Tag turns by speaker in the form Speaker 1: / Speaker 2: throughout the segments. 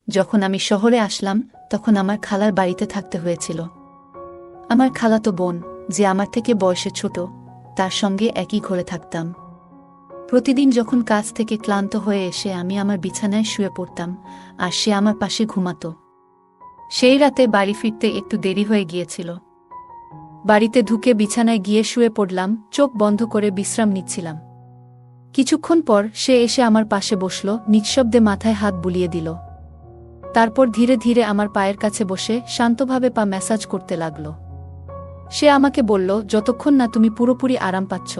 Speaker 1: যখন আমি শহরে আসলাম তখন আমার খালার বাড়িতে থাকতে হয়েছিল। আমার খালাতো বোন, যে আমার থেকে বয়সে ছোট, তার সঙ্গে একই ঘরে থাকতাম। প্রতিদিন যখন কাজ থেকে ক্লান্ত হয়ে এসে আমি আমার বিছানায় শুয়ে পড়তাম, আর সে আমার পাশে ঘুমাতো। সেই রাতে বাড়ি ফিরতে একটু দেরি হয়ে গিয়েছিল। বাড়িতে ঢুকে বিছানায় গিয়ে শুয়ে পড়লাম, চোখ বন্ধ করে বিশ্রাম নিচ্ছিলাম। কিছুক্ষণ পর সে এসে আমার পাশে বসল, নিঃশব্দে মাথায় হাত বুলিয়ে দিল। তারপর ধীরে ধীরে আমার পায়ের কাছে বসে শান্তভাবে পা ম্যাসাজ করতে লাগল। সে আমাকে বলল, যতক্ষণ না তুমি পুরোপুরি আরাম পাচ্ছ,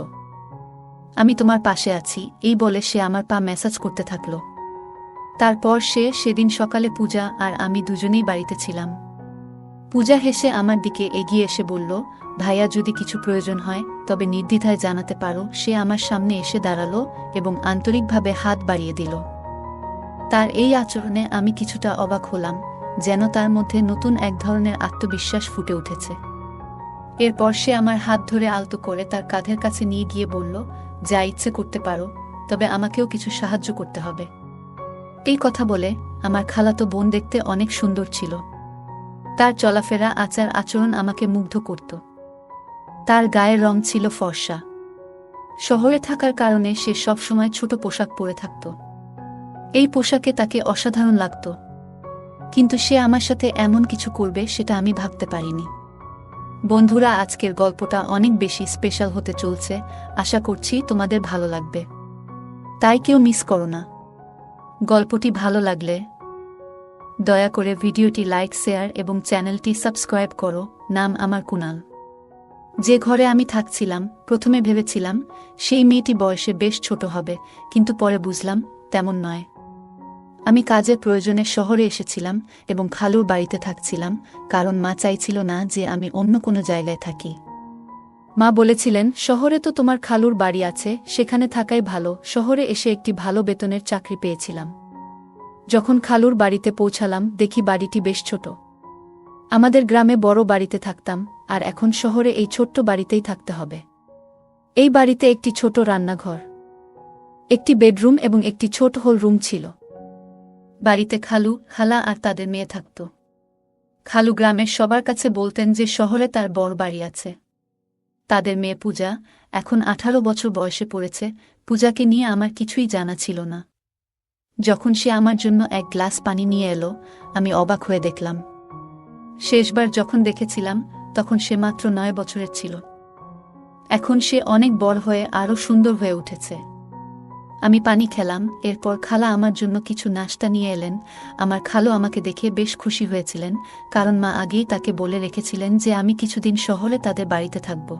Speaker 1: আমি তোমার পাশে আছি। এই বলে সে আমার পা ম্যাসাজ করতে থাকল। তারপর সেদিন সকালে পূজা আর আমি দুজনেই বাড়িতে ছিলাম। পূজা হেসে আমার দিকে এগিয়ে এসে বলল, ভাইয়া, যদি কিছু প্রয়োজন হয় তবে নির্দ্বিধায় জানাতে পারো। সে আমার সামনে এসে দাঁড়ালো এবং আন্তরিকভাবে হাত বাড়িয়ে দিল। তার এই আচরণে আমি কিছুটা অবাক হলাম, যেন তার মধ্যে নতুন এক ধরনের আত্মবিশ্বাস ফুটে উঠেছে। এরপর সে আমার হাত ধরে আলতো করে তার কাঁধের কাছে নিয়ে গিয়ে বলল, যা ইচ্ছে করতে পারো, তবে আমাকেও কিছু সাহায্য করতে হবে। এই কথা বলে আমার খালাতো বোন দেখতে অনেক সুন্দর ছিল। তার চলাফেরা, আচার আচরণ আমাকে মুগ্ধ করত। তার গায়ের রং ছিল ফর্সা। শহরে থাকার কারণে সে সবসময় ছোট পোশাক পরে থাকত। এই পোশাকে তাকে অসাধারণ লাগত, কিন্তু সে আমার সাথে এমন কিছু করবে সেটা আমি ভাবতে পারিনি। বন্ধুরা, আজকের গল্পটা অনেক বেশি স্পেশাল হতে চলছে। আশা করছি তোমাদের ভালো লাগবে, তাই কেউ মিস করো না। গল্পটি ভালো লাগলে দয়া করে ভিডিওটি লাইক, শেয়ার এবং চ্যানেলটি সাবস্ক্রাইব করো। নাম আমার কুনাল। যে ঘরে আমি থাকছিলাম, প্রথমে ভেবেছিলাম সেই মেয়েটি বয়সে বেশ ছোট হবে, কিন্তু পরে বুঝলাম তেমন নয়। আমি কাজের প্রয়োজনে শহরে এসেছিলাম এবং খালুর বাড়িতে থাকছিলাম, কারণ মা চাইছিল না যে আমি অন্য কোনো জায়গায় থাকি। মা বলেছিলেন, শহরে তো তোমার খালুর বাড়ি আছে, সেখানে থাকাই ভালো। শহরে এসে একটি ভালো বেতনের চাকরি পেয়েছিলাম। যখন খালুর বাড়িতে পৌঁছালাম, দেখি বাড়িটি বেশ ছোট। আমাদের গ্রামে বড় বাড়িতে থাকতাম, আর এখন শহরে এই ছোট্ট বাড়িতেই থাকতে হবে। এই বাড়িতে একটি ছোট রান্নাঘর, একটি বেডরুম এবং একটি ছোট হল রুম ছিল। বাড়িতে খালু, খালা আর তাদের মেয়ে থাকত। খালু গ্রামের সবার কাছে বলতেন যে শহরে তার বড় বাড়ি আছে। তাদের মেয়ে পূজা এখন 18 বছর বয়সে পড়েছে। পূজাকে নিয়ে আমার কিছুই জানা ছিল না। যখন সে আমার জন্য এক গ্লাস পানি নিয়ে এলো, আমি অবাক হয়ে দেখলাম। শেষবার যখন দেখেছিলাম তখন সে মাত্র 9 বছরের ছিল। এখন সে অনেক বড় হয়ে আরও সুন্দর হয়ে উঠেছে। আমি পানি খেলাম, এরপর খালা আমার জন্য কিছু নাশতা নিয়ে এলেন। আমার খালু আমাকে দেখে বেশ খুশি হয়েছিলেন, কারণ মা আগেই তাকে বলে রেখেছিলেন যে আমি কিছুদিন শহরে তাদের বাড়িতে থাকব।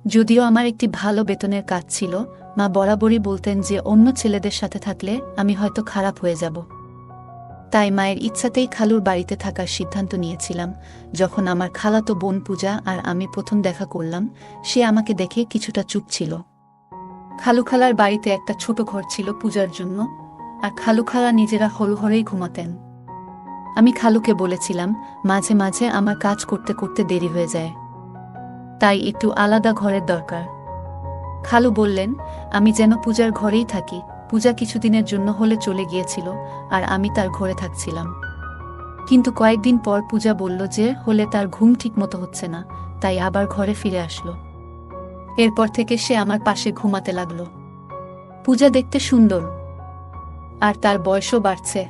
Speaker 1: যদিও আমার একটি ভালো বেতনের কাজ ছিল, মা বরাবরই বলতেন যে অন্য ছেলেদের সাথে থাকলে আমি হয়তো খারাপ হয়ে যাব। তাই মায়ের ইচ্ছাতেই খালুর বাড়িতে থাকার সিদ্ধান্ত নিয়েছিলাম। যখন আমার খালাতো বোন পূজা আর আমি প্রথম দেখা করলাম, সে আমাকে দেখে কিছুটা চুপ ছিল। খালু খালার বাড়িতে একটা ছোট ঘর ছিল পূজার জন্য, আর খালু খালা নিজেরা হল ঘরেই ঘুমাতেন। আমি খালুকে বলেছিলাম, মাঝে মাঝে আমার কাজ করতে করতে দেরি হয়ে যায়, তাই একটু আলাদা ঘরের দরকার। খালু বললেন, আমি যেন পূজার ঘরেই থাকি। পূজা কিছুদিনের জন্য হলে চলে গিয়েছিল, আর আমি তার ঘরে থাকছিলাম। কিন্তু কয়েকদিন পর পূজা বলল যে হলে তার ঘুম ঠিক মতো হচ্ছে না, তাই আবার ঘরে ফিরে আসলো। এরপর থেকে সে আমার পাশে ঘুমাতে লাগল। পূজা দেখতে সুন্দর, আর তার বয়সও বাড়ছে।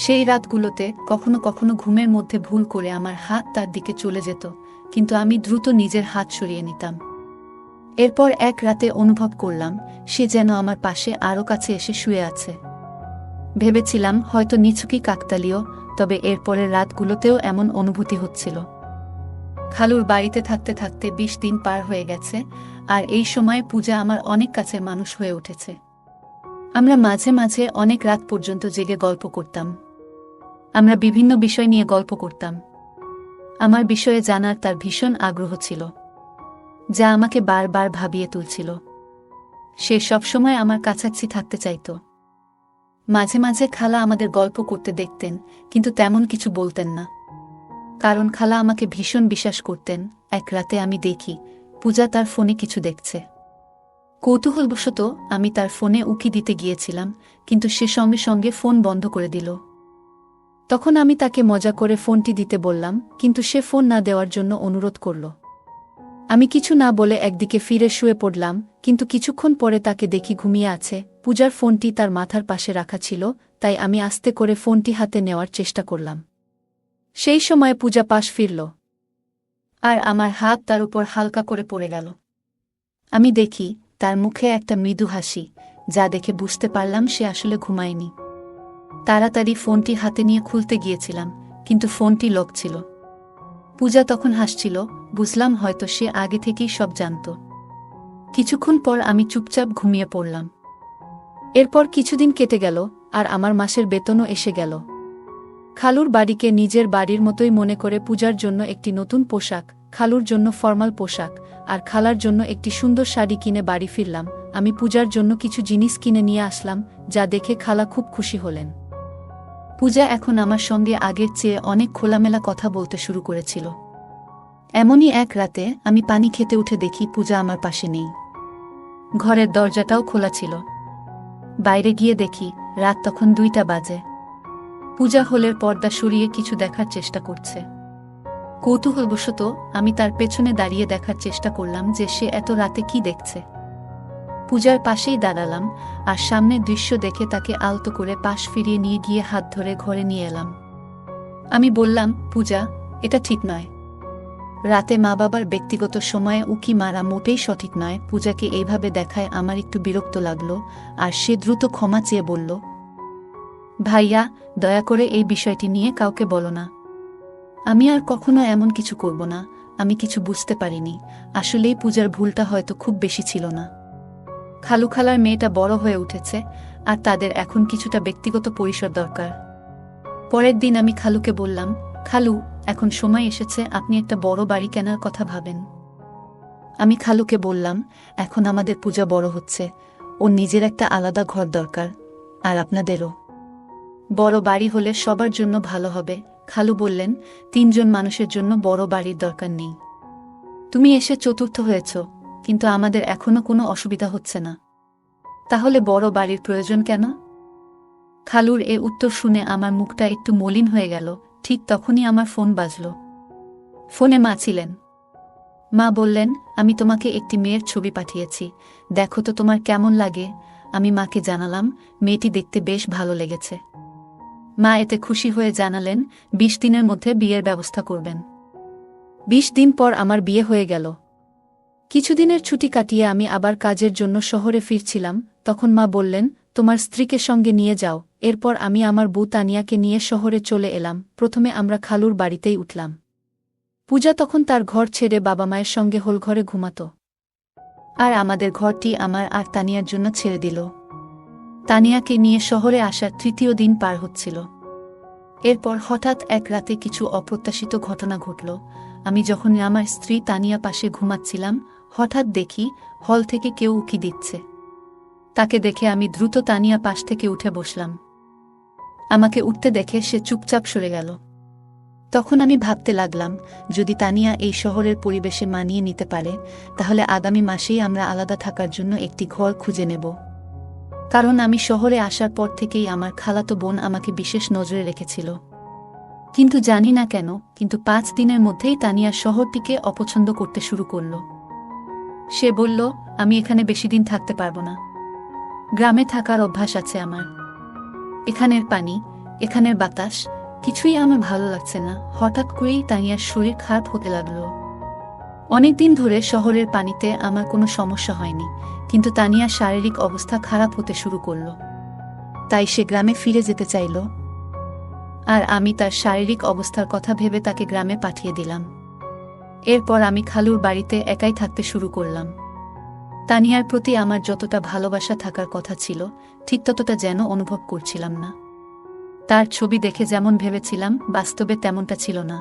Speaker 1: সেই রাতগুলোতে কখনো কখনো ঘুমের মধ্যে ভুল করে আমার হাত তার দিকে চলে যেত, কিন্তু আমি দ্রুত নিজের হাত সরিয়ে নিতাম। এরপর এক রাতে অনুভব করলাম সে যেন আমার পাশে আরও কাছে এসে শুয়ে আছে। ভেবেছিলাম হয়তো নিছকই কাকতালীয়, তবে এরপরের রাতগুলোতেও এমন অনুভূতি হচ্ছিল। খালুর বাড়িতে থাকতে থাকতে 20 দিন পার হয়ে গেছে, আর এই সময় পূজা আমার অনেক কাছের মানুষ হয়ে উঠেছে। আমরা মাঝে মাঝে অনেক রাত পর্যন্ত জেগে গল্প করতাম। আমরা বিভিন্ন বিষয় নিয়ে গল্প করতাম। আমার বিষয়ে জানার তার ভীষণ আগ্রহ ছিল, যা আমাকে বারবার ভাবিয়ে তুলছিল। সে সবসময় আমার কাছাকাছি থাকতে চাইত। মাঝে মাঝে খালা আমাদের গল্প করতে দেখতেন, কিন্তু তেমন কিছু বলতেন না, কারণ খালা আমাকে ভীষণ বিশ্বাস করতেন। এক রাতে আমি দেখি পূজা তার ফোনে কিছু দেখছে। কৌতূহলবশত আমি তার ফোনে উকি দিতে গিয়েছিলাম, কিন্তু সে সঙ্গে সঙ্গে ফোন বন্ধ করে দিল। তখন আমি তাকে মজা করে ফোনটি দিতে বললাম, কিন্তু সে ফোন না দেওয়ার জন্য অনুরোধ করল। আমি কিছু না বলে একদিকে ফিরে শুয়ে পড়লাম, কিন্তু কিছুক্ষণ পরে তাকে দেখি ঘুমিয়ে আছে। পূজার ফোনটি তার মাথার পাশে রাখা ছিল, তাই আমি আস্তে করে ফোনটি হাতে নেওয়ার চেষ্টা করলাম। সেই সময় পূজা পাশ ফিরল, আর আমার হাত তার উপর হালকা করে পড়ে গেল। আমি দেখি তার মুখে একটা মৃদু হাসি, যা দেখে বুঝতে পারলাম সে আসলে ঘুমায়নি। তাড়াতাড়ি ফোনটি হাতে নিয়ে খুলতে গিয়েছিলাম, কিন্তু ফোনটি লক ছিল। পূজা তখন হাসছিল, বুঝলাম হয়তো সে আগে থেকেই সব জানত। কিছুক্ষণ পর আমি চুপচাপ ঘুমিয়ে পড়লাম। এরপর কিছুদিন কেটে গেল, আর আমার মাসের বেতনও এসে গেল। খালুর বাড়িকে নিজের বাড়ির মতোই মনে করে পূজার জন্য একটি নতুন পোশাক, খালুর জন্য ফর্মাল পোশাক, আর খালার জন্য একটি সুন্দর শাড়ি কিনে বাড়ি ফিরলাম। আমি পূজার জন্য কিছু জিনিস কিনে নিয়ে আসলাম, যা দেখে খালা খুব খুশি হলেন। পূজা এখন আমার সঙ্গে আগের চেয়ে অনেক খোলামেলা কথা বলতে শুরু করেছিল। এমনই এক রাতে আমি পানি খেতে উঠে দেখি পূজা আমার পাশে নেই। ঘরের দরজাটাও খোলা ছিল। বাইরে গিয়ে দেখি রাত তখন 2টা বাজে। পূজা হলের পর্দা সরিয়ে কিছু দেখার চেষ্টা করছে। কৌতূহলবশত আমি তার পেছনে দাঁড়িয়ে দেখার চেষ্টা করলাম যে সে এত রাতে কি দেখছে। পূজার পাশেই দাঁড়ালাম, আর সামনের দৃশ্য দেখে তাকে আলতো করে পাশ ফিরিয়ে নিয়ে গিয়ে হাত ধরে ঘরে নিয়ে এলাম। আমি বললাম, পূজা, এটা ঠিক নয়। রাতে মা বাবার ব্যক্তিগত সময়ে উকি মারা মোটেই সঠিক নয়। পূজাকে এইভাবে দেখায় আমার একটু বিরক্ত লাগলো, আর সে দ্রুত ক্ষমা চেয়ে বলল, ভাইয়া, দয়া করে এই বিষয়টি নিয়ে কাউকে বলো না। আমি আর কখনো এমন কিছু করব না। আমি কিছু বুঝতে পারিনি। আসলেই পূজার ভুলটা হয়তো খুব বেশি ছিল না। খালু খালার মেয়েটা বড় হয়ে উঠেছে, আর তাদের এখন কিছুটা ব্যক্তিগত পরিসর দরকার। পরের দিন আমি খালুকে বললাম, খালু, এখন সময় এসেছে আপনি একটা বড় বাড়ি কেনার কথা ভাবেন। আমি খালুকে বললাম, এখন আমাদের পূজা বড় হচ্ছে, ওর নিজের একটা আলাদা ঘর দরকার, আর আপনাদেরও। বড় বাড়ি হলে সবার জন্য ভালো হবে। খালু বললেন, 3জন মানুষের জন্য বড় বাড়ির দরকার নেই। তুমি এসে চতুর্থ হয়েছ, কিন্তু আমাদের এখনো কোনো অসুবিধা হচ্ছে না। তাহলে বড় বাড়ির প্রয়োজন কেন? খালুর এ উত্তর শুনে আমার মুখটা একটু মলিন হয়ে গেল। ঠিক তখনই আমার ফোন বাজল। ফোনে মা ছিলেন। মা বললেন, আমি তোমাকে একটি মেয়ের ছবি পাঠিয়েছি, দেখো তো তোমার কেমন লাগে। আমি মাকে জানালাম, মেয়েটি দেখতে বেশ ভালো লেগেছে। মা এতে খুশি হয়ে জানালেন 20 দিনের মধ্যে বিয়ের ব্যবস্থা করবেন। 20 দিন পর আমার বিয়ে হয়ে গেল। কিছুদিনের ছুটি কাটিয়ে আমি আবার কাজের জন্য শহরে ফিরছিলাম, তখন মা বললেন, তোমার স্ত্রীকে সঙ্গে নিয়ে যাও। এরপর আমি আমার বউ তানিয়াকে নিয়ে শহরে চলে এলাম। প্রথমে আমরা খালুর বাড়িতেই উঠলাম। পূজা তখন তার ঘর ছেড়ে বাবা মায়ের সঙ্গে হোলঘরে ঘুমাত, আর আমাদের ঘরটি আমার আর তানিয়ার জন্য ছেড়ে দিল। তানিয়াকে নিয়ে শহরে আসার 3য় দিন পার হচ্ছিল। এরপর হঠাৎ এক রাতে কিছু অপ্রত্যাশিত ঘটনা ঘটল। আমি যখন আমার স্ত্রী তানিয়া পাশে ঘুমাচ্ছিলাম, হঠাৎ দেখি হল থেকে কেউ উকি দিচ্ছে। তাকে দেখে আমি দ্রুত তানিয়া পাশ থেকে উঠে বসলাম। আমাকে উঠতে দেখে সে চুপচাপ সরে গেল। তখন আমি ভাবতে লাগলাম, যদি তানিয়া এই শহরের পরিবেশে মানিয়ে নিতে পারে, তাহলে আগামী মাসেই আমরা আলাদা থাকার জন্য একটি ঘর খুঁজে নেব। কারণ আমি শহরে আসার পর থেকেই আমার খালাতো বোন আমাকে বিশেষ নজরে রেখেছিল। কিন্তু জানি না কেন, কিন্তু 5 দিনের মধ্যেই তানিয়া শহরটিকে অপছন্দ করতে শুরু করল। সে বলল, আমি এখানে বেশি দিন থাকতে পারবো না। গ্রামে থাকার অভ্যাস আছে আমার। এখানের পানি, এখানের বাতাস, কিছুই আমার ভালো লাগছে না। হঠাৎ করেই তানিয়ার শরীর খারাপ হতে লাগল। অনেকদিন ধরে শহরের পানিতে আমার কোনো সমস্যা হয়নি, কিন্তু তানিয়ার শারীরিক অবস্থা খারাপ হতে শুরু করল। তাই সে গ্রামে ফিরে যেতে চাইল, আর আমি তার শারীরিক অবস্থার কথা ভেবে তাকে গ্রামে পাঠিয়ে দিলাম। এরপর আমি খালুর বাড়িতে একাই থাকতে শুরু করলাম। তানিয়ার প্রতি আমার যতটা ভালোবাসা থাকার কথা ছিল, ঠিক ততটা যেন অনুভব করছিলাম না। তার ছবি দেখে যেমন ভেবেছিলাম, বাস্তবে তেমনটা ছিল না।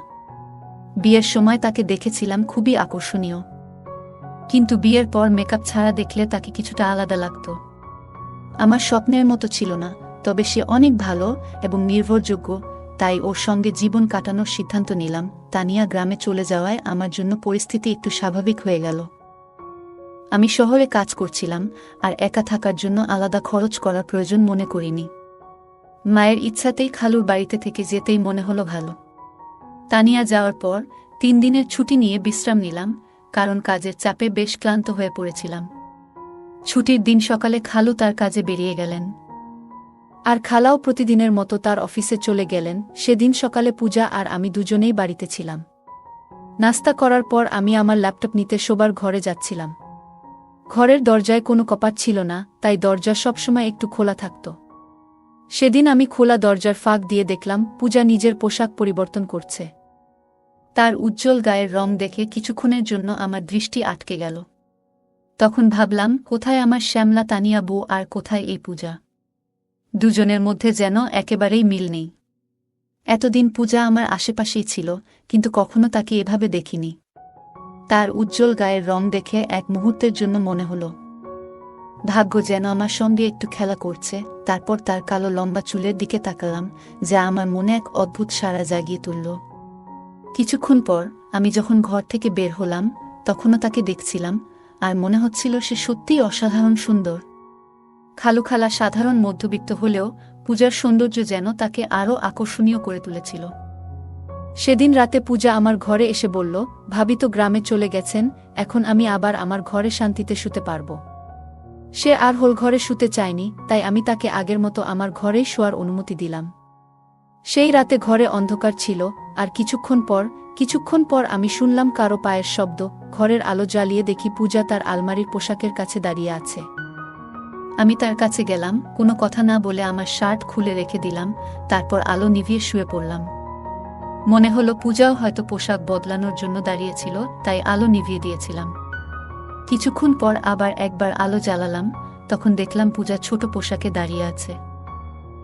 Speaker 1: বিয়ের সময় তাকে দেখেছিলাম খুবই আকর্ষণীয়, কিন্তু বিয়ের পর মেকআপ ছাড়া দেখলে তাকে কিছুটা আলাদা লাগত। আমার স্বপ্নের মতো ছিল না, তবে সে অনেক ভালো এবং নির্ভরযোগ্য, তাই ওর সঙ্গে জীবন কাটানোর সিদ্ধান্ত নিলাম। তানিয়া গ্রামে চলে যাওয়ায় আমার জন্য পরিস্থিতি একটু স্বাভাবিক হয়ে গেল। আমি শহরে কাজ করছিলাম, আর একা থাকার জন্য আলাদা খরচ করার প্রয়োজন মনে করিনি। মায়ের ইচ্ছাতেই খালুর বাড়িতে থেকে যেতেই মনে হলো ভালো। তানিয়া যাওয়ার পর 3 দিনের ছুটি নিয়ে বিশ্রাম নিলাম, কারণ কাজের চাপে বেশ ক্লান্ত হয়ে পড়েছিলাম। ছুটির দিন সকালে খালু তার কাজে বেরিয়ে গেলেন, আর খালাও প্রতিদিনের মতো তার অফিসে চলে গেলেন। সেদিন সকালে পূজা আর আমি দুজনেই বাড়িতে ছিলাম। নাস্তা করার পর আমি আমার ল্যাপটপ নিতে শোবার ঘরে যাচ্ছিলাম। ঘরের দরজায় কোনো কপাট ছিল না, তাই দরজা সবসময় একটু খোলা থাকত। সেদিন আমি খোলা দরজার ফাঁক দিয়ে দেখলাম পূজা নিজের পোশাক পরিবর্তন করছে। তার উজ্জ্বল গায়ের রং দেখে কিছুক্ষণের জন্য আমার দৃষ্টি আটকে গেল। তখন ভাবলাম, কোথায় আমার শ্যামলা তানিয়া বউ আর কোথায় এই পূজা? দুজনের মধ্যে যেন একেবারেই মিল নেই। এতদিন পূজা আমার আশেপাশেই ছিল, কিন্তু কখনো তাকে এভাবে দেখিনি। তার উজ্জ্বল গায়ের রং দেখে এক মুহূর্তের জন্য মনে হলো ভাগ্য যেন আমার সঙ্গে একটু খেলা করছে। তারপর তার কালো লম্বা চুলের দিকে তাকালাম, যা আমার মনে এক অদ্ভুত সাড়া জাগিয়ে তুলল। কিছুক্ষণ পর আমি যখন ঘর থেকে বের হলাম, তখনও তাকে দেখছিলাম, আর মনে হচ্ছিল সে সত্যিই অসাধারণ সুন্দর। খালা সাধারণ মধ্যবিত্ত হলেও পূজার সৌন্দর্য যেন তাকে আরও আকর্ষণীয় করে তুলেছিল। সেদিন রাতে পূজা আমার ঘরে এসে বলল, ভাবি তো গ্রামে চলে গেছেন, এখন আমি আবার আমার ঘরে শান্তিতে শুতে পারব। সে আর হোল ঘরে শুতে চায়নি, তাই আমি তাকে আগের মতো আমার ঘরেই শোয়ার অনুমতি দিলাম। সেই রাতে ঘরে অন্ধকার ছিল, আর কিছুক্ষণ পর আমি শুনলাম কারো পায়ের শব্দ। ঘরের আলো জ্বালিয়ে দেখি পূজা তার আলমারির পোশাকের কাছে দাঁড়িয়ে আছে। আমি তার কাছে গেলাম, কোনো কথা না বলে আমার শার্ট খুলে রেখে দিলাম, তারপর আলো নিভিয়ে শুয়ে পড়লাম। মনে হলো পূজাও হয়তো পোশাক বদলানোর জন্য দাঁড়িয়েছিল, তাই আলো নিভিয়ে দিয়েছিলাম। কিছুক্ষণ পর আবার একবার আলো জ্বালালাম, তখন দেখলাম পূজা ছোট পোশাকে দাঁড়িয়ে আছে।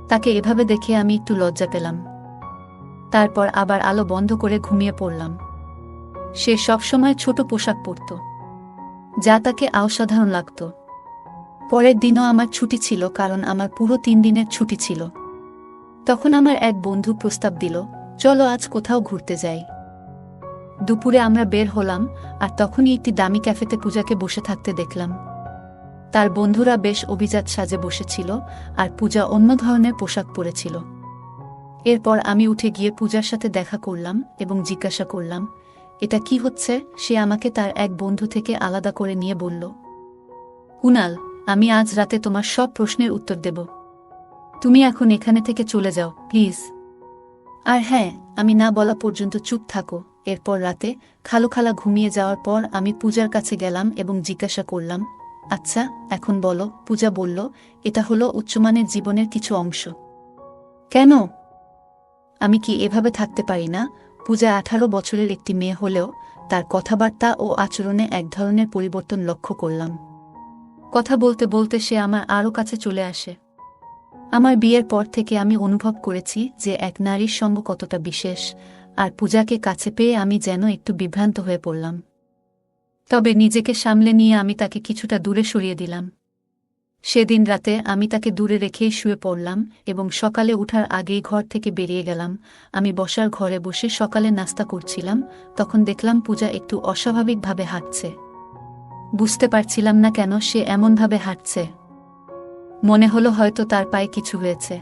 Speaker 1: তাকে এভাবে দেখে আমি একটু লজ্জা পেলাম। তারপর আবার আলো বন্ধ করে ঘুমিয়ে পড়লাম। সে সবসময় ছোট পোশাক পরত, যা তাকে অসাধারণ লাগত। পরের দিনও আমার ছুটি ছিল, কারণ আমার পুরো 3 দিনের ছুটি ছিল। তখন আমার এক বন্ধু প্রস্তাব দিল, চলো আজ কোথাও ঘুরতে যাই। দুপুরে আমরা বের হলাম, আর তখনই একটি দামি ক্যাফেতে পূজাকে বসে থাকতে দেখলাম। তার বন্ধুরা বেশ অভিজাত সাজে বসেছিল, আর পূজা অন্য ধরনের পোশাক পরেছিল। এরপর আমি উঠে গিয়ে পূজার সাথে দেখা করলাম এবং জিজ্ঞাসা করলাম, এটা কি হচ্ছে? সে আমাকে তার এক বন্ধু থেকে আলাদা করে নিয়ে বলল, কুনাল, আমি আজ রাতে তোমার সব প্রশ্নের উত্তর দেব। তুমি এখন এখানে থেকে চলে যাও, প্লিজ। আর হ্যাঁ, আমি না বলা পর্যন্ত চুপ থাকো। এরপর রাতে খালা ঘুমিয়ে যাওয়ার পর আমি পূজার কাছে গেলাম এবং জিজ্ঞাসা করলাম, আচ্ছা এখন বলো। পূজা বলল, এটা হলো উচ্চমানের জীবনের কিছু অংশ। কেন? আমি কি এভাবে থাকতে পারি না? পূজা 18 বছরের একটি মেয়ে হলেও তার কথাবার্তা ও আচরণে এক ধরনের পরিবর্তন লক্ষ্য করলাম। কথা বলতে বলতে সে আমার আরও কাছে চলে আসে। আমার বিয়ের পর থেকে আমি অনুভব করেছি যে এক নারীর সঙ্গ কতটা বিশেষ, আর পূজাকে কাছে পেয়ে আমি যেন একটু বিভ্রান্ত হয়ে পড়লাম। তবে নিজেকে সামলে নিয়ে আমি তাকে কিছুটা দূরে সরিয়ে দিলাম। সেদিন রাতে আমি তাকে দূরে রেখেই শুয়ে পড়লাম এবং সকালে উঠার আগেই ঘর থেকে বেরিয়ে গেলাম। আমি বসার ঘরে বসে সকালে নাস্তা করছিলাম, তখন দেখলাম পূজা একটু অস্বাভাবিকভাবে হাঁটছে। বুঝতে পারছিলাম না কেন সে এমনভাবে হাঁটছে। মনে হলো হয়তো তার পায়ে কিছু হয়েছে।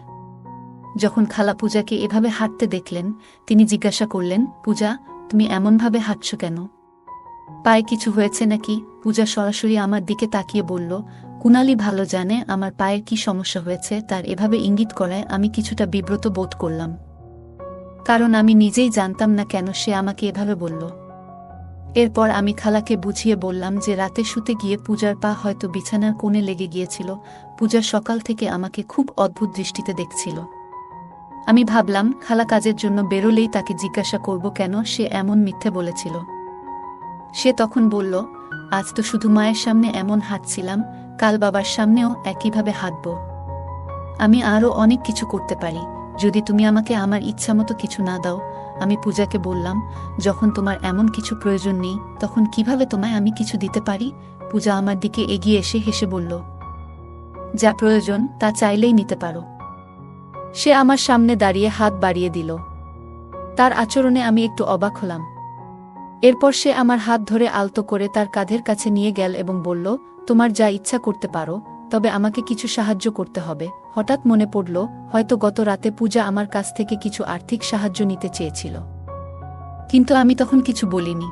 Speaker 1: যখন খালা পূজাকে এভাবে হাঁটতে দেখলেন, তিনি জিজ্ঞাসা করলেন, পূজা, তুমি এমনভাবে হাঁটছ কেন? পায়ে কিছু হয়েছে নাকি? পূজা সরাসরি আমার দিকে তাকিয়ে বলল, কুনালি ভালো জানে আমার পায়ের কি সমস্যা হয়েছে। তার এভাবে ইঙ্গিত করায় আমি কিছুটা বিব্রত বোধ করলাম, কারণ আমি নিজেই জানতাম না কেন সে আমাকে এভাবে বলল। এরপর আমি খালাকে বুঝিয়ে বললাম যে রাতে শুতে গিয়ে পূজার পা হয়তো বিছানার কোণে লেগে গিয়েছিল। পূজা সকাল থেকে আমাকে খুব অদ্ভুত দৃষ্টিতে দেখছিল। আমি ভাবলাম খালা কাজের জন্য বেরোলেই তাকে জিজ্ঞাসা করব কেন সে এমন মিথ্যে বলেছিল। সে তখন বলল, আজ তো শুধু মায়ের সামনে এমন হাঁটছিলাম, কাল বাবার সামনেও একইভাবে হাঁটব। আমি আরও অনেক কিছু করতে পারি, যদি তুমি আমাকে আমার ইচ্ছামতো কিছু না দাও। আমি পূজাকে বললাম, যখন তোমার এমন কিছু প্রয়োজন নেই, তখন কিভাবে তোমায় আমি কিছু দিতে পারি? পূজা আমার দিকে এগিয়ে এসে হেসে বলল, যা প্রয়োজন তা চাইলেই নিতে পারো। সে আমার সামনে দাঁড়িয়ে হাত বাড়িয়ে দিল। তার আচরণে আমি একটু অবাক হলাম। এরপর সে আমার হাত ধরে আলতো করে তার কাঁধের কাছে নিয়ে গেল এবং বলল, তোমার যা ইচ্ছা করতে পারো, তবে আমাকে কিছু সাহায্য করতে হবে। হঠাৎ মনে পড়ল, হয়তো গত রাতে পূজা আমার কাছ থেকে কিছু আর্থিক সাহায্য নিতে চেয়েছিল, কিন্তু আমি তখন কিছু বলিনি।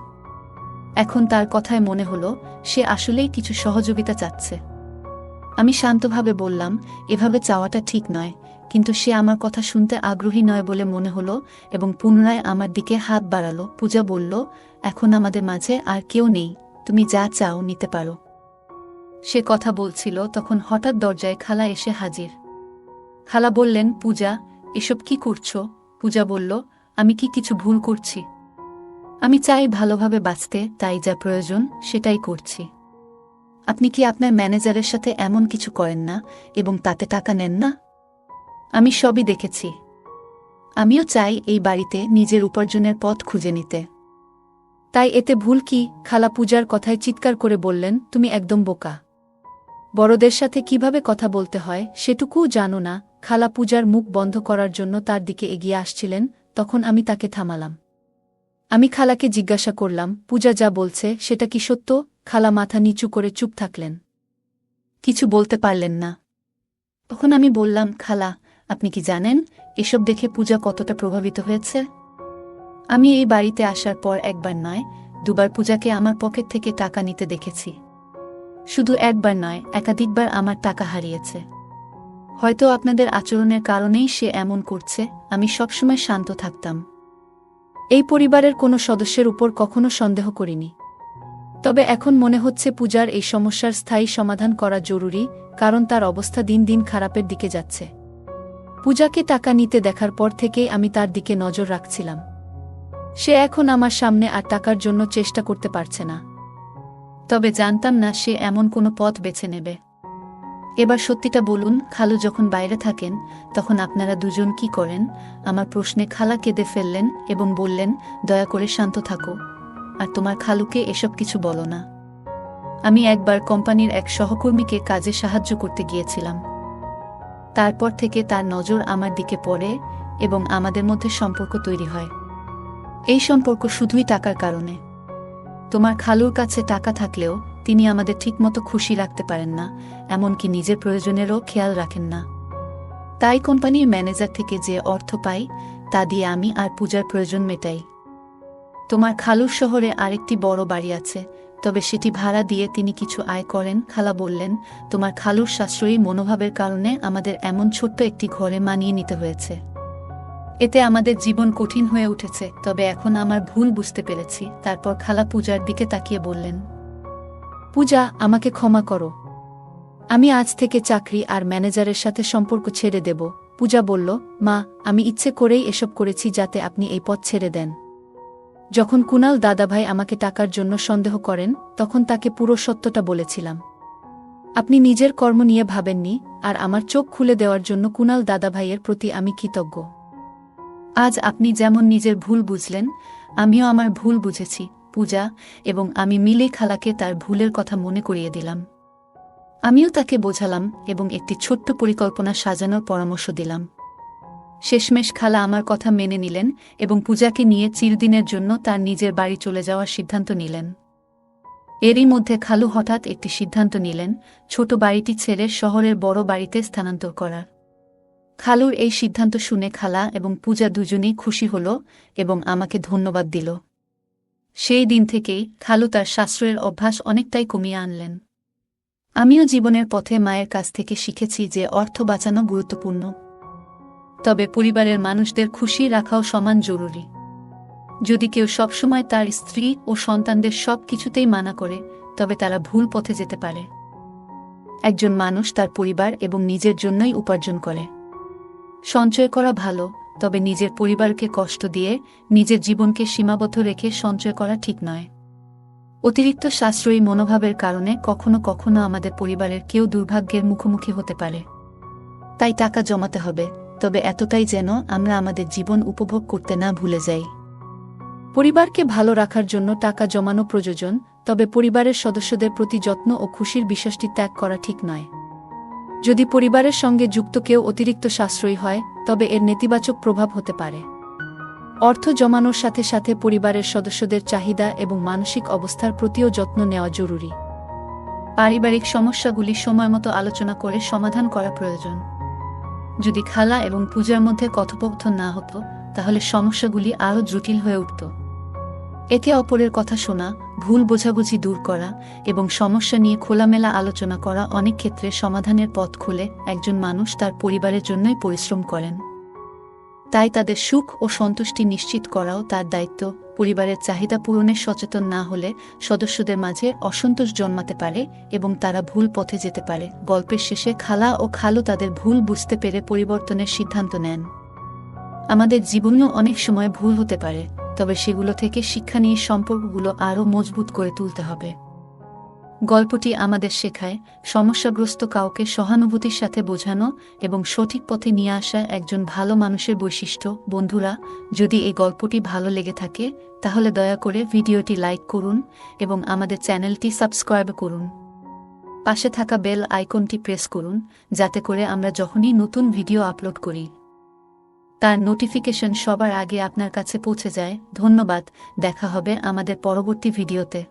Speaker 1: এখন তার কথায় মনে হলো সে আসলেই কিছু সহযোগিতা চাচ্ছে। আমি শান্তভাবে বললাম, এভাবে চাওয়াটা ঠিক নয়, কিন্তু সে আমার কথা শুনতে আগ্রহী নয় বলে মনে হলো এবং পুনরায় আমার দিকে হাত বাড়ালো। পূজা বলল, এখন আমাদের মাঝে আর কেউ নেই, তুমি যা চাও নিতে পারো। সে কথা বলছিল, তখন হঠাৎ দরজায় খালা এসে হাজির। খালা বললেন, পূজা, এসব কি করছো? পূজা বলল, আমি কি কিছু ভুল করছি? আমি চাই ভালোভাবে বাঁচতে, তাই যা প্রয়োজন সেটাই করছি। আপনি কি আপনার ম্যানেজারের সাথে এমন কিছু করেন না এবং তাতে টাকা নেন না? আমি সবই দেখেছি। আমিও চাই এই বাড়িতে নিজের উপার্জনের পথ খুঁজে নিতে। তাই এতে ভুল কি? খালা পূজার কথায় চিৎকার করে বললেন, তুমি একদম বোকা। বড়দের সাথে কিভাবে কথা বলতে হয় সেটুকুও জানো না। খালা পূজার মুখ বন্ধ করার জন্য তার দিকে এগিয়ে আসছিলেন, তখন আমি তাকে থামালাম। আমি খালাকে জিজ্ঞাসা করলাম, পূজা যা বলছে সেটা কি সত্য? খালা মাথা নিচু করে চুপ থাকলেন, কিছু বলতে পারলেন না। তখন আমি বললাম, খালা, আপনি কি জানেন এসব দেখে পূজা কতটা প্রভাবিত হয়েছে? আমি এই বাড়িতে আসার পর একবার নয়, দুবার পূজাকে আমার পকেট থেকে টাকা নিতে দেখেছি। শুধু একবার নয়, একাধিকবার আমার টাকা হারিয়েছে। হয়তো আপনাদের আচরণের কারণেই সে এমন করছে। আমি সবসময় শান্ত থাকতাম, এই পরিবারের কোনো সদস্যের উপর কখনো সন্দেহ করিনি। তবে এখন মনে হচ্ছে পূজার এই সমস্যার স্থায়ী সমাধান করা জরুরি, কারণ তার অবস্থা দিন দিন খারাপের দিকে যাচ্ছে। পূজাকে টাকা নিতে দেখার পর থেকেই আমি তার দিকে নজর রাখছিলাম। সে এখন আমার সামনে আর টাকার জন্য চেষ্টা করতে পারছে না। তবে জানতাম না সে এমন কোনো পথ বেছে নেবে। এবার সত্যিটা বলুন, খালু যখন বাইরে থাকেন তখন আপনারা দুজন কি করেন? আমার প্রশ্নে খালা কেঁদে ফেললেন এবং বললেন, দয়া করে শান্ত থাকো, আর তোমার খালুকে এসব কিছু বলো না। আমি একবার কোম্পানির এক সহকর্মীকে কাজে সাহায্য করতে গিয়েছিলাম। তারপর থেকে তার নজর আমার দিকে পড়ে এবং আমাদের মধ্যে সম্পর্ক তৈরি হয়। এই সম্পর্ক শুধুই টাকার কারণে। তোমার খালুর কাছে টাকা থাকলেও তিনি আমাদের ঠিকমতো খুশি রাখতে পারেন না, এমনকি নিজের প্রয়োজনেরও খেয়াল রাখেন না। তাই কোম্পানির ম্যানেজার থেকে যে অর্থ পাই তা দিয়ে আমি আর পূজার প্রয়োজন মেটাই। তোমার খালুর শহরে আরেকটি বড় বাড়ি আছে, তবে সেটি ভাড়া দিয়ে তিনি কিছু আয় করেন। খালা বললেন, তোমার খালুর সাশ্রয়ী মনোভাবের কারণে আমাদের এমন ছোট্ট একটি ঘরে মানিয়ে নিতে হয়েছে। এতে আমাদের জীবন কঠিন হয়ে উঠেছে, তবে এখন আমার ভুল বুঝতে পেরেছি। তারপর খালা পূজার দিকে তাকিয়ে বললেন, পূজা, আমাকে ক্ষমা করো। আমি আজ থেকে চাকরি আর ম্যানেজারের সাথে সম্পর্ক ছেড়ে দেব। পূজা বলল, মা, আমি ইচ্ছে করেই এসব করেছি যাতে আপনি এই পথ ছেড়ে দেন। যখন কুনাল দাদাভাই আমাকে টাকার জন্য সন্দেহ করেন তখন তাকে পুরো সত্যটা বলেছিলাম। আপনি নিজের কর্ম নিয়ে ভাবেননি, আর আমার চোখ খুলে দেওয়ার জন্য কুনাল দাদাভাইয়ের প্রতি আমি কৃতজ্ঞ। আজ আপনি যেমন নিজের ভুল বুঝলেন, আমিও আমার ভুল বুঝেছি পূজা, এবং আমি মিলে খালাকে তার ভুলের কথা মনে করিয়ে দিলাম। আমিও তাকে বোঝালাম এবং একটি ছোট্ট পরিকল্পনা সাজানোর পরামর্শ দিলাম। শেষমেশ খালা আমার কথা মেনে নিলেন এবং পূজাকে নিয়ে চিরদিনের জন্য তার নিজের বাড়ি চলে যাওয়ার সিদ্ধান্ত নিলেন। এরই মধ্যে খালু হঠাৎ একটি সিদ্ধান্ত নিলেন, ছোট বাড়িটি ছেড়ে শহরের বড় বাড়িতে স্থানান্তর করার। খালুর এই সিদ্ধান্ত শুনে খালা এবং পূজা দুজনেই খুশি হল এবং আমাকে ধন্যবাদ দিল। সেই দিন থেকেই খালু তার সাশ্রয়ের অভ্যাস অনেকটাই কমিয়ে আনলেন। আমিও জীবনের পথে মায়ের কাছ থেকে শিখেছি যে অর্থ বাঁচানো গুরুত্বপূর্ণ, তবে পরিবারের মানুষদের খুশি রাখাও সমান জরুরি। যদি কেউ সবসময় তার স্ত্রী ও সন্তানদের সব কিছুতেই মানা করে, তবে তারা ভুল পথে যেতে পারে। একজন মানুষ তার পরিবার এবং নিজের জন্যই উপার্জন করে। সঞ্চয় করা ভালো, তবে নিজের পরিবারকে কষ্ট দিয়ে নিজের জীবনকে সীমাবদ্ধ রেখে সঞ্চয় করা ঠিক নয়। অতিরিক্ত সাশ্রয়ী মনোভাবের কারণে কখনো কখনো আমাদের পরিবারের কেউ দুর্ভাগ্যের মুখোমুখি হতে পারে। তাই টাকা জমাতে হবে, তবে এতটাই যেন আমরা আমাদের জীবন উপভোগ করতে না ভুলে যাই। পরিবারকে ভালো রাখার জন্য টাকা জমানো প্রয়োজন, তবে পরিবারের সদস্যদের প্রতি যত্ন ও খুশির বিশ্বাসটি ত্যাগ করা ঠিক নয়। যদি পরিবারের সঙ্গে যুক্ত কেউ অতিরিক্ত সাশ্রয়ী হয়, তবে এর নেতিবাচক প্রভাব হতে পারে। অর্থ জমানোর সাথে সাথে পরিবারের সদস্যদের চাহিদা এবং মানসিক অবস্থার প্রতিও যত্ন নেওয়া জরুরি। পারিবারিক সমস্যাগুলি সময়মতো আলোচনা করে সমাধান করা প্রয়োজন। যদি খালা এবং পূজার মধ্যে কথোপকথন না হতো, তাহলে সমস্যাগুলি আরও জটিল হয়ে উঠত। একে অপরের কথা শোনা, ভুল বোঝাবুঝি দূর করা এবং সমস্যা নিয়ে খোলামেলা আলোচনা করা অনেক ক্ষেত্রে সমাধানের পথ খুলে। একজন মানুষ তার পরিবারের জন্যই পরিশ্রম করেন, তাই তাদের সুখ ও সন্তুষ্টি নিশ্চিত করাও তার দায়িত্ব। পরিবারের চাহিদা পূরণে সচেতন না হলে সদস্যদের মাঝে অসন্তোষ জন্মাতে পারে এবং তারা ভুল পথে যেতে পারে। গল্পের শেষে খালা ও খালু তাদের ভুল বুঝতে পেরে পরিবর্তনের সিদ্ধান্ত নেন। আমাদের জীবনেও অনেক সময় ভুল হতে পারে, তবে সেগুলো থেকে শিক্ষা নিয়ে সম্পর্কগুলো আরও মজবুত করে তুলতে হবে। গল্পটি আমাদের শেখায়, সমস্যাগ্রস্ত কাউকে সহানুভূতির সাথে বোঝানো এবং সঠিক পথে নিয়ে আসা একজন ভালো মানুষের বৈশিষ্ট্য। বন্ধুরা, যদি এই গল্পটি ভালো লেগে থাকে তাহলে দয়া করে ভিডিওটি লাইক করুন এবং আমাদের চ্যানেলটি সাবস্ক্রাইব করুন। পাশে থাকা বেল আইকনটি প্রেস করুন, যাতে করে আমরা যখনই নতুন ভিডিও আপলোড করি তার নোটিফিকেশন সবার আগে আপনার কাছে পৌঁছে যায়। ধন্যবাদ, দেখা হবে আমাদের পরবর্তী ভিডিওতে।